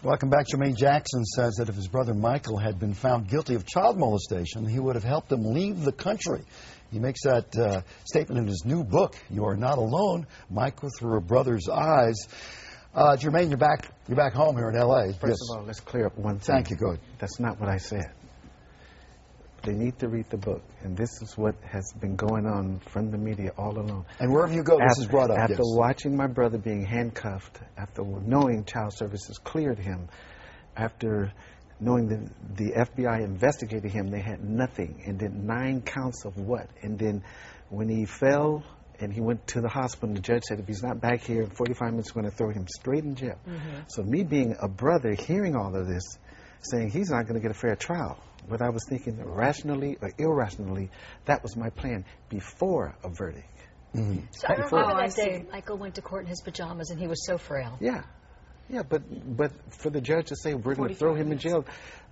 Welcome back. Jermaine Jackson says that if his brother Michael had been found guilty of child molestation, he would have helped him leave the country. He makes that statement in his new book, You Are Not Alone, Michael Through a Brother's Eyes. Jermaine, you're back home here in L.A. First of all, let's clear up one thing. Thank you. Good. That's not what I said. They need to read the book, and this is what has been going on from the media all along. And wherever you go, this is brought up. After yes. watching my brother being handcuffed, after knowing child services cleared him, after knowing that the FBI investigated him, they had nothing, and then 9 counts of what? And then when he fell and he went to the hospital, the judge said if he's not back here in 45 minutes, we're going to throw him straight in jail. So me being a brother, hearing all of this, saying he's not going to get a fair trial. What I was thinking, rationally or irrationally, that was my plan before a verdict. So I remember that day Michael went to court in his pajamas and he was so frail. Yeah, but for the judge to say we're going to throw him in jail,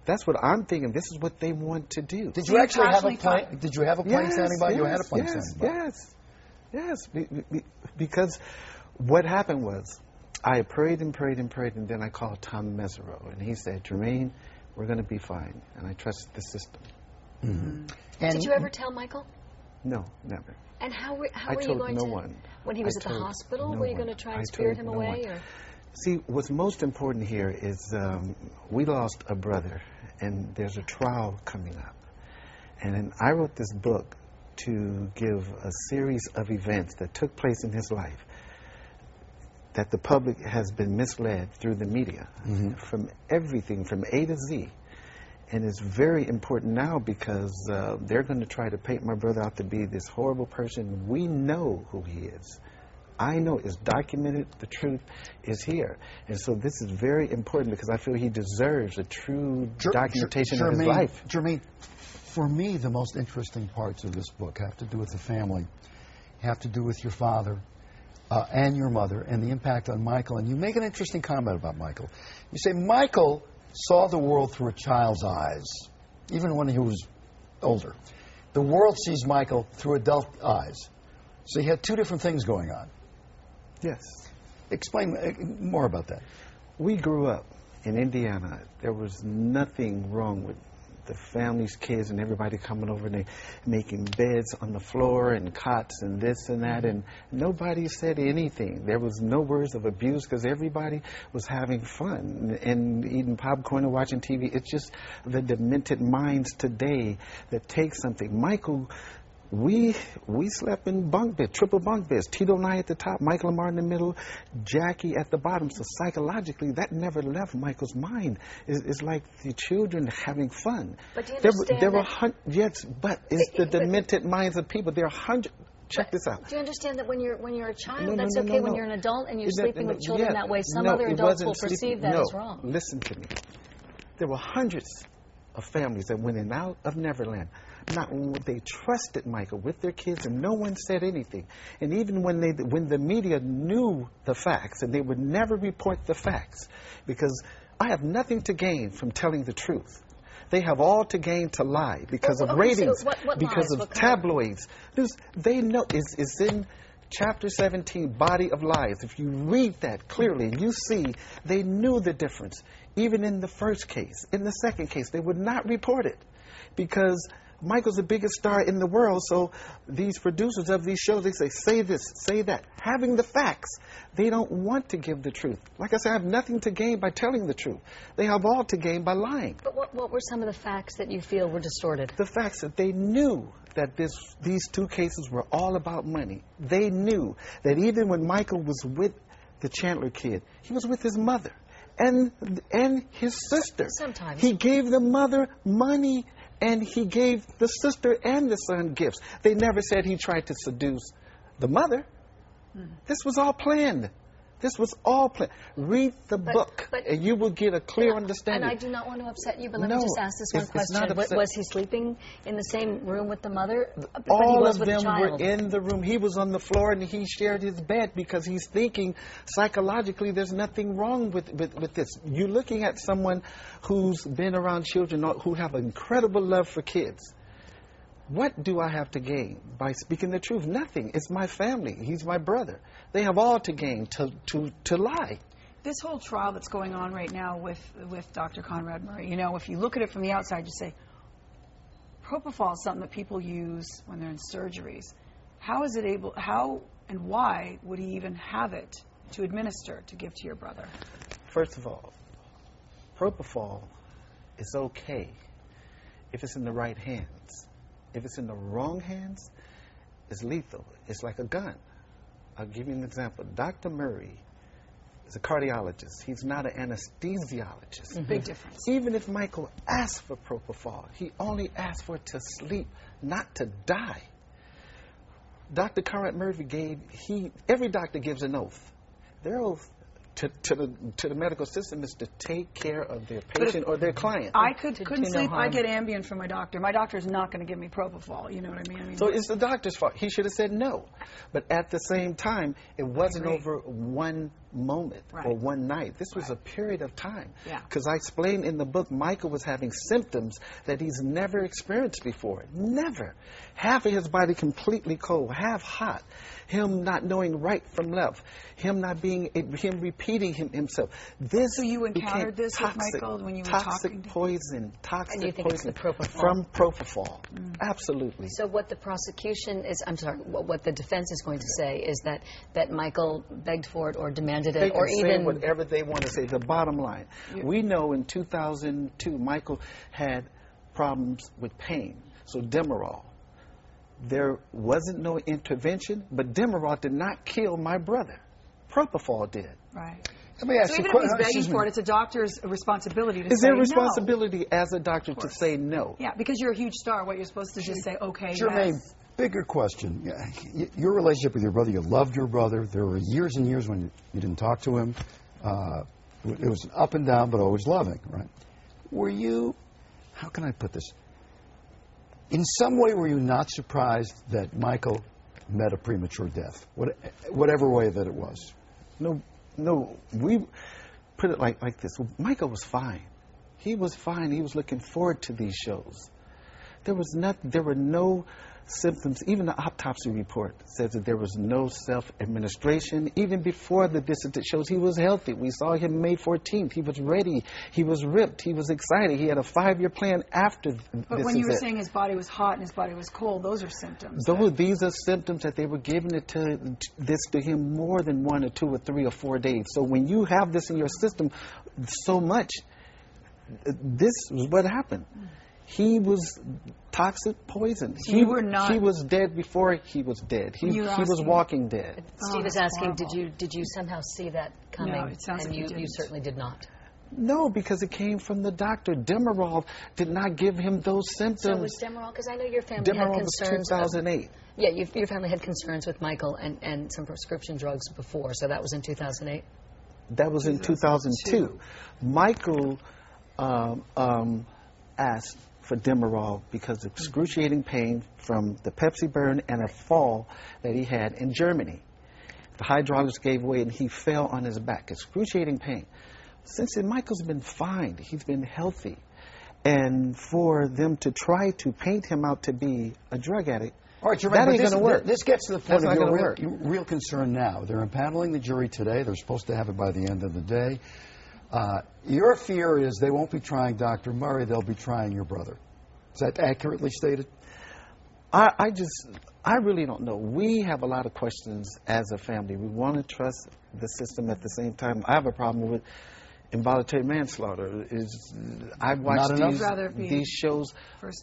that's what I'm thinking. This is what they want to do. Did you actually have a plane? Did you have a plane standing by? You had a plane standing by. Yes. Because what happened was I prayed and prayed and prayed, and then I called Tom Mesereau, and he said, Jermaine, we're going to be fine. And I trusted the system. Did you ever tell Michael? No, never. And how were I you told going no to? one. When he was at the hospital, were you going to try and spirit him away? Or? See, what's most important here is we lost a brother, and there's a trial coming up. And I wrote this book to give a series of events that took place in his life that the public has been misled through the media, from everything, from A to Z. And it's very important now because they're going to try to paint my brother out to be this horrible person. We know who he is. I know it's documented. The truth is here. And so this is very important because I feel he deserves a true documentation of his life. Jermaine, for me, the most interesting parts of this book have to do with the family, have to do with your father, and your mother, and the impact on Michael. And you make an interesting comment about Michael. You say Michael saw the world through a child's eyes, even when he was older. The world sees Michael through adult eyes. So you had 2 different things going on. Yes. Explain more about that. We grew up in Indiana. There was nothing wrong with the families, kids, and everybody coming over and they making beds on the floor and cots and this and that, and nobody said anything. There was no words of abuse because everybody was having fun and eating popcorn and watching TV. It's just the demented minds today that take something. Michael, we slept in bunk beds, triple bunk beds. Tito and I at the top, Michael and Martin in the middle, Jackie at the bottom. So psychologically, that never left Michael's mind. It's like the children having fun. But do you understand there were yes, but it's the demented minds of people. There are hundreds. Check this out. Do you understand that when you're a child, that's okay. When you're an adult and you're sleeping with children that way, some other adults will perceive that as wrong. Listen to me. There were hundreds of families that went in and out of Neverland. Not they trusted Michael with their kids, and no one said anything. And even when the media knew the facts, and they would never report the facts, because I have nothing to gain from telling the truth. They have all to gain to lie because of ratings, so because of tabloids. They know it's in Chapter 17, Body of Lies. If you read that clearly, you see they knew the difference. Even in the first case, in the second case, they would not report it because Michael's the biggest star in the world, so these producers of these shows, they say this, say that. Having the facts, they don't want to give the truth. Like I said, I have nothing to gain by telling the truth. They have all to gain by lying. But what were some of the facts that you feel were distorted? The facts that they knew that these 2 cases were all about money. They knew that even when Michael was with the Chandler kid, he was with his mother and his sister. Sometimes. He gave the mother money, and he gave the sister and the son gifts. They never said he tried to seduce the mother. This was all planned. This was all planned. Read the book, and you will get a clear understanding. And I do not want to upset you, but let me just ask this one question. Was he sleeping in the same room with the mother? All of them were in the room. He was on the floor, and he shared his bed because he's thinking psychologically there's nothing wrong with this. You're looking at someone who's been around children who have incredible love for kids. What do I have to gain by speaking the truth? Nothing. It's my family. He's my brother. They have all to gain to lie. This whole trial that's going on right now with Dr. Conrad Murray, you know, if you look at it from the outside, you say, propofol is something that people use when they're in surgeries. How and why would he even have it to administer, to give to your brother? First of all, propofol is okay if it's in the right hands. If it's in the wrong hands, it's lethal. It's like a gun. I'll give you an example. Dr. Murray is a cardiologist. He's not an anesthesiologist. Mm-hmm. Big difference. Even if Michael asked for propofol, he only asked for it to sleep, not to die. Dr. Conrad Murray every doctor gives an oath. Their oath to the medical system is to take care of their patient or their client. I couldn't sleep. I get Ambien from my doctor. My doctor's not going to give me propofol. You know what I mean? So it's the doctor's fault. He should have said no. But at the same time, it wasn't over one moment or one night. This was a period of time. Because I explained in the book, Michael was having symptoms that he's never experienced before. Never. Half of his body completely cold, half hot. Him not knowing right from left. Him repeating himself. So you encountered this with Michael when you were talking to him? Toxic poison from propofol. Absolutely. So what the prosecution is, I'm sorry, what the defense is going to say is that Michael begged for it or demanded it, or even say whatever they want to say. The bottom line, we know in 2002 Michael had problems with pain. So Demerol. There wasn't no intervention, but Demerol did not kill my brother. Propofol did. Right. Let me ask so even if he's begging for it, it's a doctor's responsibility to say no. Is there responsibility as a doctor to say no? Yeah, because you're a huge star. What you're supposed to just say, okay, Jermaine, yes. Bigger question. Your relationship with your brother, you loved your brother. There were years and years when you didn't talk to him. It was up and down, but always loving, right? Were you, how can I put this? In some way, were you not surprised that Michael met a premature death, whatever way that it was? No. We put it like this. Michael was fine. He was fine. He was looking forward to these shows. There were no symptoms. Even the autopsy report says that there was no self-administration. Even before the visit shows, he was healthy. We saw him May 14th. He was ready. He was ripped. He was excited. He had a 5-year plan after this. But when you were saying his body was hot and his body was cold, those are symptoms. These are symptoms that they were giving to him more than 1 or 2 or 3 or 4 days. So when you have this in your system so much, this is what happened. He was toxic poison. He was dead before he was dead. He was walking dead. Steve is asking, did you somehow see that coming? No, it sounds and like you certainly did not. No, because it came from the doctor. Demerol did not give him those symptoms. So was Demerol, because I know your family had concerns. Demerol was 2008. Yeah, your family had concerns with Michael and some prescription drugs before, so that was in 2008? That was in 2002. Michael asked for Demerol because of excruciating pain from the Pepsi burn and a fall that he had in Germany. The hydraulics gave way and he fell on his back. Excruciating pain. Since then, Michael's been fine. He's been healthy. And for them to try to paint him out to be a drug addict, all right, Jermaine, that ain't going to work. This gets to the point of your real concern now. They're impaneling the jury today. They're supposed to have it by the end of the day. Your fear is they won't be trying Dr. Murray, they'll be trying your brother. Is that accurately stated? I really don't know. We have a lot of questions as a family. We want to trust the system at the same time. I have a problem with involuntary manslaughter. I've watched these shows.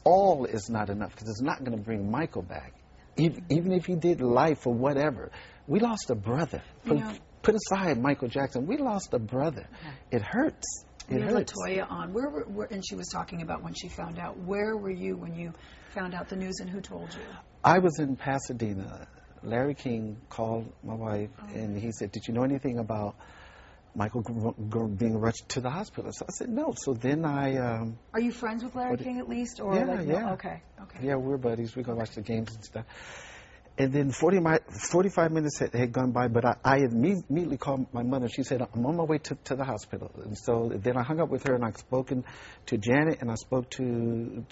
All is not enough because it's not going to bring Michael back. Even if he did life or whatever. We lost a brother. Put aside Michael Jackson. We lost a brother. It hurts. We have Latoya on. And she was talking about when she found out. Where were you when you found out the news, and who told you? I was in Pasadena. Larry King called my wife, and he said, "Did you know anything about Michael being rushed to the hospital?" So I said, "No." So then I... Are you friends with Larry King at least? Or yeah, like, yeah. No? Okay. Yeah, we're buddies. We go watch the games and stuff. And then 45 minutes had gone by, but I immediately called my mother. She said, "I'm on my way to the hospital." And so then I hung up with her, and I spoken to Janet, and I spoke to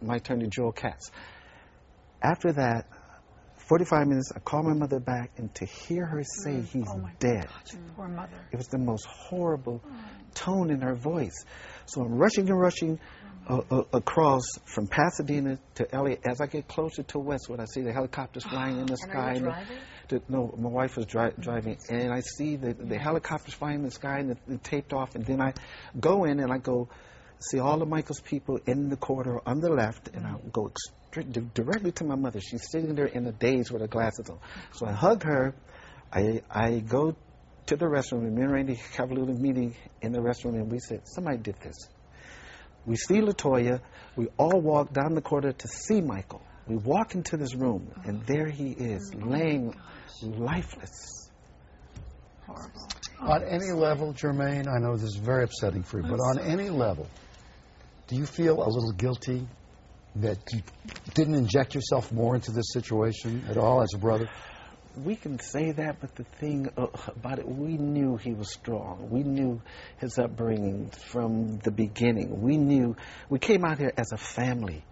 my attorney, Joel Katz. After that, 45 minutes, I called my mother back, and to hear her say he's dead. God, poor mother. It was the most horrible tone in her voice. So I'm rushing across from Pasadena to LA. As I get closer to Westwood, I see the helicopters flying in the sky. Are you driving? No, my wife was driving, and I see the helicopters flying in the sky, and it taped off. And then I go in, and I go see all of Michael's people in the corridor on the left, and I go directly to my mother. She's sitting there in a daze with her glasses on. So I hug her. I go to the restroom, and me and Randy have a little meeting in the restroom, and we said, somebody did this. We see LaToya. We all walk down the corridor to see Michael. We walk into this room, and there he is, laying lifeless. Horrible. On any level, Jermaine, I know this is very upsetting for you, but on any level, do you feel a little guilty that you didn't inject yourself more into this situation at all as a brother? We can say that, but the thing about it, we knew he was strong. We knew his upbringing from the beginning. We came out here as a family,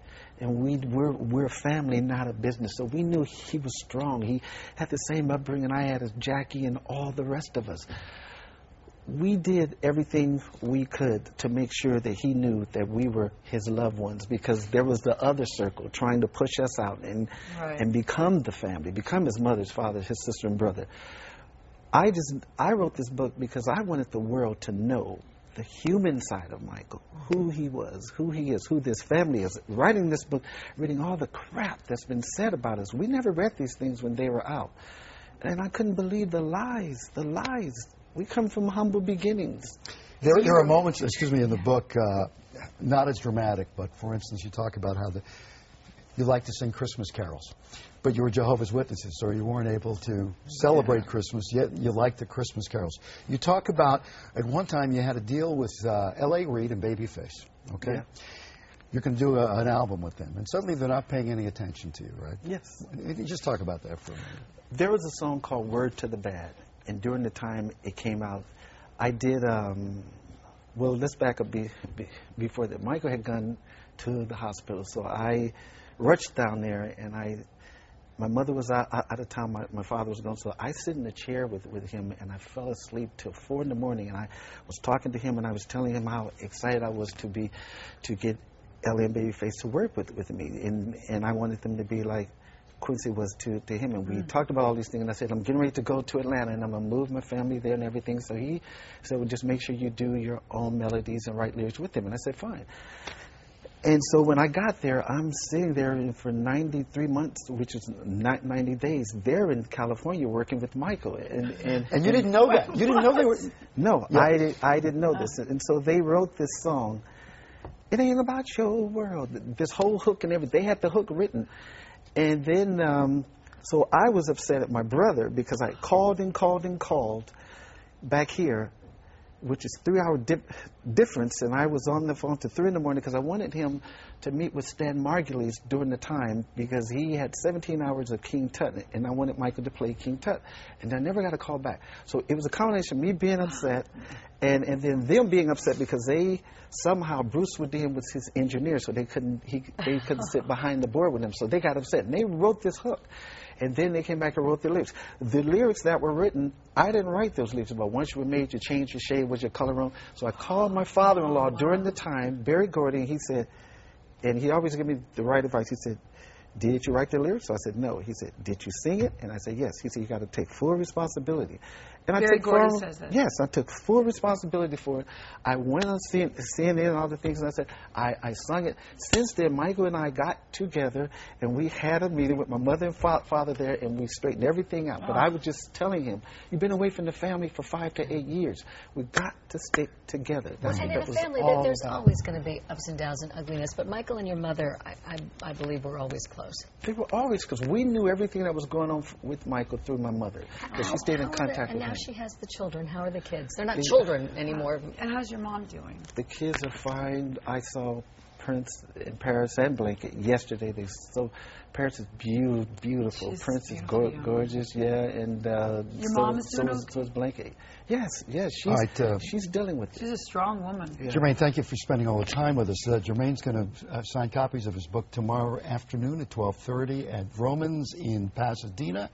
and we're a family, not a business. So we knew he was strong. He had the same upbringing I had as Jackie and all the rest of us. We did everything we could to make sure that he knew that we were his loved ones, because there was the other circle trying to push us out and become the family, become his mother's father, his sister and brother. I wrote this book because I wanted the world to know the human side of Michael, who he was, who he is, who this family is. Writing this book, reading all the crap that's been said about us. We never read these things when they were out. And I couldn't believe the lies. We come from humble beginnings. There are moments, in the book, not as dramatic, but for instance, you talk about how you like to sing Christmas carols, but you were Jehovah's Witnesses, so you weren't able to celebrate Christmas, yet you liked the Christmas carols. You talk about, at one time, you had a deal with L.A. Reid and Babyface, okay? Yeah. You can do an album with them, and suddenly they're not paying any attention to you, right? Yes. Just talk about that for a minute. There was a song called Word to the Bad. And during the time it came out, I did, let's back up before that. Michael had gone to the hospital, so I rushed down there, and my mother was out of town, my father was gone, so I sit in a chair with him, and I fell asleep till 4 in the morning, and I was talking to him, and I was telling him how excited I was to get Ellie and Babyface to work with me, and I wanted them to be like Quincy was to him, and we talked about all these things, and I said, I'm getting ready to go to Atlanta, and I'm going to move my family there and everything. So he said, well, just make sure you do your own melodies and write lyrics with them. And I said, fine. And so when I got there, I'm sitting there for 93 months, which is not 90 days, there in California working with Michael. And you didn't know that? You didn't know they were... No, yeah. I didn't know this. And so they wrote this song, It Ain't About Your World, this whole hook and everything. They had the hook written. And then, so I was upset at my brother because I called back here, which is 3-hour difference, and I was on the phone till 3 in the morning because I wanted him to meet with Stan Margulies during the time because he had 17 hours of King Tut, and I wanted Michael to play King Tut, and I never got a call back. So it was a combination of me being upset and then them being upset because somehow Bruce Woodin was his engineer, so they couldn't sit behind the board with him, so they got upset, and they wrote this hook. And then they came back and wrote the lyrics. The lyrics that were written, I didn't write those lyrics about once you were made, you changed your shade, was your color wrong. So I called my father-in-law during the time, Barry Gordy, and he said, and he always gave me the right advice. He said, did you write the lyrics? So I said, no. He said, did you sing it? And I said, yes. He said, you got to take full responsibility. And Barry Gordy says that. Yes, I took full responsibility for it. I went on CNN and all the things, and I said, I sung it. Since then, Michael and I got together, and we had a meeting with my mother and father there, and we straightened everything out. But I was just telling him, you've been away from the family for 5 to 8 years. We've got to stick together. That's and what in that a was family, all there's about. always going to be ups and downs and ugliness. But Michael and your mother, I believe, were always close. They were always, because we knew everything that was going on with Michael through my mother. Because she stayed in contact with him. And now she has the children. How are the kids? They're not children anymore. And how's your mom doing? The kids are fine. I saw Prince in Paris and Blanket yesterday. Paris is beautiful. She's Prince is beautiful, gorgeous, yeah. And your mom is doing so is Blanket. Yes, she's dealing with it. She's a strong woman. Yeah. Jermaine, thank you for spending all the time with us. Jermaine's going to sign copies of his book tomorrow afternoon at 12:30 at Vroman's in Pasadena.